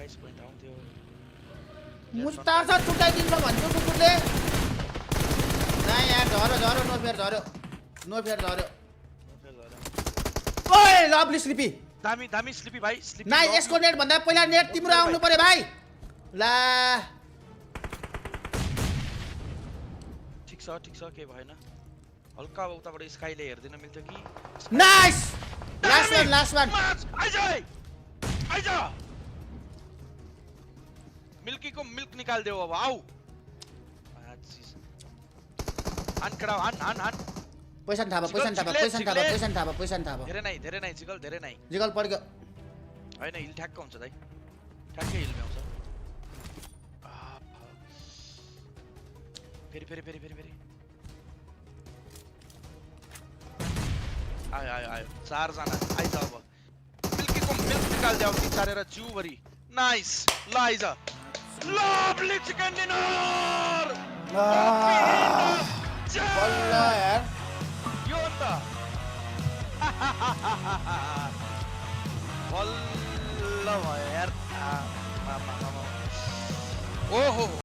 guys point आउँथ्यो मुस्तार छ छुटाइदिन्छ भन्छु कुकुरले नाइ यार झर्यो नो फेयर झर्यो ओए लभली स्लिपी दामी स्लिपी भाइ स्लिपी नाइ यसको नेट भन्दा पहिला नेट तिम्रो आउनु पर्यो भाइ ला ठिक छ के भएन हल्का उताबाट स्काईले हेर्दिन मिल्थ्यो कि नाइस लास्ट वान आइज मिल्कीको मिल्क निकाल देऊ अब आऊ हान कडा हान पैसा थाहा धेरै नै जिगल पड्क्यो हैन हिल ठ्याक्क हुन्छ दाइ ठ्याक्कै हिल भ्याउँछ फेरि आयो 4 जना आइज अब मिल्कीको मिल्क निकाल देऊ निकालेर जिउभरि नाइस लाइज लभली चिकन डिनर बल्ल यार यो अन्त बल्ल भयो यार ओहो